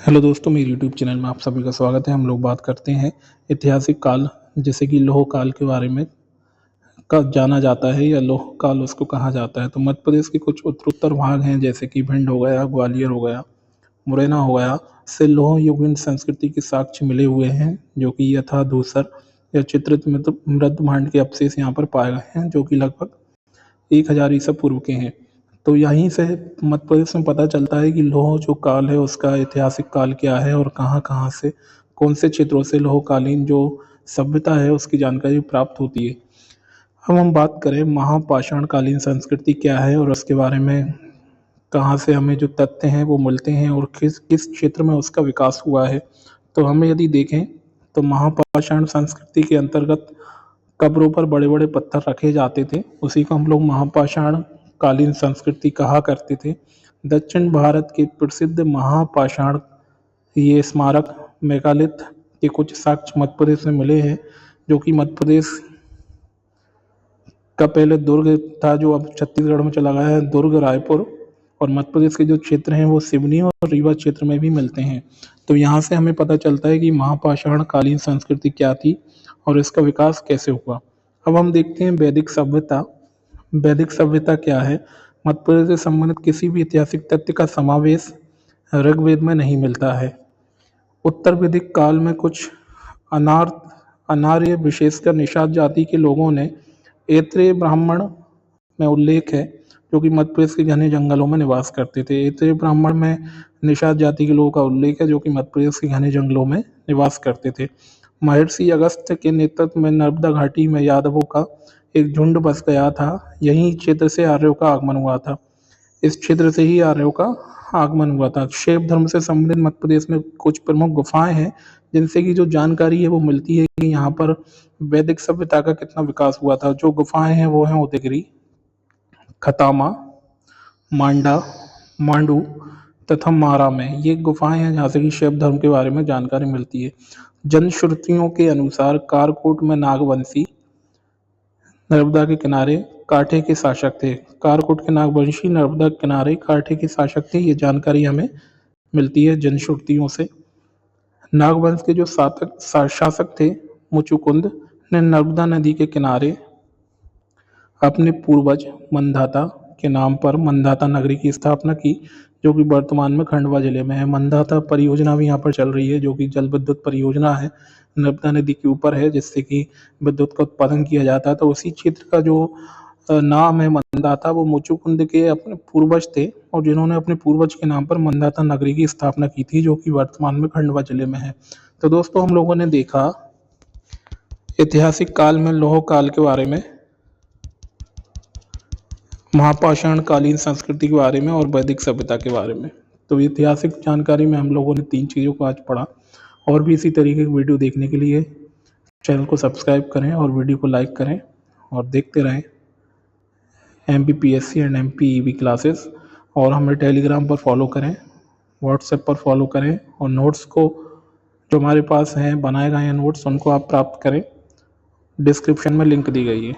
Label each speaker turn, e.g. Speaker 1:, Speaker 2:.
Speaker 1: Hello दोस्तों, मेरे YouTube channel में आप सभी का स्वागत है। हम लोग बात करते हैं ऐतिहासिक काल, जैसे कि लौह काल के बारे में का जाना जाता है या लौह काल उसको कहा जाता है। तो मध्य प्रदेश के कुछ उत्तरोत्तर भाग हैं, जैसे कि भिंड हो गया, ग्वालियर हो गया, मुरैना हो गया, से लौह युगीन संस्कृति के साक्ष्य मिले हुए हैं, जो कि यथा धूसर या चित्रित मृद भांड के अवशेष यहाँ पर पाए गए हैं, जो कि लगभग 1000 ईसा पूर्व के हैं। तो यहीं से मध्य प्रदेश में पता चलता है कि लौह जो काल है उसका ऐतिहासिक काल क्या है और कहाँ कहाँ से, कौन से क्षेत्रों से लौहकालीन जो सभ्यता है उसकी जानकारी प्राप्त होती है। अब हम बात करें महापाषाण कालीन संस्कृति क्या है और उसके बारे में कहाँ से हमें जो तथ्य हैं वो मिलते हैं और किस किस क्षेत्र में उसका विकास हुआ है। तो हमें यदि देखें तो महापाषाण संस्कृति के अंतर्गत कब्रों पर बड़े बड़े पत्थर रखे जाते थे, उसी को हम लोग महापाषाण कालीन संस्कृति कहा करते थे। दक्षिण भारत के प्रसिद्ध महापाषाण ये स्मारक मेगालिथ के कुछ साक्ष्य मध्य प्रदेश में मिले हैं, जो कि मध्य प्रदेश का पहले दुर्ग था, जो अब छत्तीसगढ़ में चला गया है, दुर्ग, रायपुर। और मध्य प्रदेश के जो क्षेत्र हैं वो सिवनी और रीवा क्षेत्र में भी मिलते हैं। तो यहाँ से हमें पता चलता है कि महापाषाण कालीन संस्कृति क्या थी और इसका विकास कैसे हुआ। अब हम देखते हैं वैदिक सभ्यता। वैदिक सभ्यता क्या है? मध्य प्रदेश से संबंधित किसी भी ऐतिहासिक तथ्य का समावेश ऋग्वेद में नहीं मिलता है। उत्तर वैदिक काल में कुछ अनार्य अनार्य विशेषकर निषाद जाति के लोगों ने ऐत्रेय ब्राह्मण में उल्लेख है, जो कि मध्य प्रदेश के घने जंगलों में निवास करते थे। ऐत्रेय ब्राह्मण में निषाद जाति के लोगों का उल्लेख है, जो कि मध्य प्रदेश के घने जंगलों में निवास करते थे। महर्षि अगस्त्य के नेतृत्व में नर्मदा घाटी में यादवों का एक झुंड बस गया था। यही क्षेत्र से आर्यों का आगमन हुआ था। इस क्षेत्र से ही आर्यों का आगमन हुआ था। शैव धर्म से संबंधित मध्य प्रदेश में कुछ प्रमुख गुफाएं हैं, जिनसे की जो जानकारी है वो मिलती है कि यहाँ पर वैदिक सभ्यता का कितना विकास हुआ था। जो गुफाएं हैं वो हैं उदयगिरी, खतामा, मांडा, मांडू तथा मारा में। ये गुफाएं हैं जहाँ से कि शैव धर्म के बारे में जानकारी मिलती है। जनश्रुतियों के अनुसार कारकोट में नागवंशी नर्मदा के किनारे कांठे के शासक थे। कारकोट के नागवंशी नर्मदा के किनारे कांठे के शासक थे, ये जानकारी हमें मिलती है जनश्रुतियों से। नागवंश के जो शासक थे मुचुकुंद ने नर्मदा नदी के किनारे अपने पूर्वज मंधाता के नाम पर मंधाता नगरी की स्थापना की, जो कि वर्तमान में खंडवा जिले में है। मंधाता परियोजना भी यहाँ पर चल रही है, जो कि जल विद्युत परियोजना है, नर्मदा नदी के ऊपर है, जिससे कि विद्युत का उत्पादन किया जाता है। तो उसी क्षेत्र का जो नाम है मंदाता, वो मुचुकुंद के अपने पूर्वज थे और जिन्होंने अपने पूर्वज के नाम पर मंदाता नगरी की स्थापना की थी, जो कि वर्तमान में खंडवा जिले में है। तो दोस्तों, हम लोगों ने देखा ऐतिहासिक काल में लौह काल के बारे में, महापाषाण कालीन संस्कृति के बारे में और वैदिक सभ्यता के बारे में। तो ऐतिहासिक जानकारी में हम लोगों ने 3 चीज़ों को आज पढ़ा। और भी इसी तरीके की वीडियो देखने के लिए चैनल को सब्सक्राइब करें और वीडियो को लाइक करें और देखते रहें MPPSC एंड MPEB क्लासेस। और हमें टेलीग्राम पर फॉलो करें, व्हाट्सएप पर फॉलो करें और नोट्स को जो हमारे पास हैं बनाए गए हैं नोट्स, उनको आप प्राप्त करें। डिस्क्रिप्शन में लिंक दी गई है।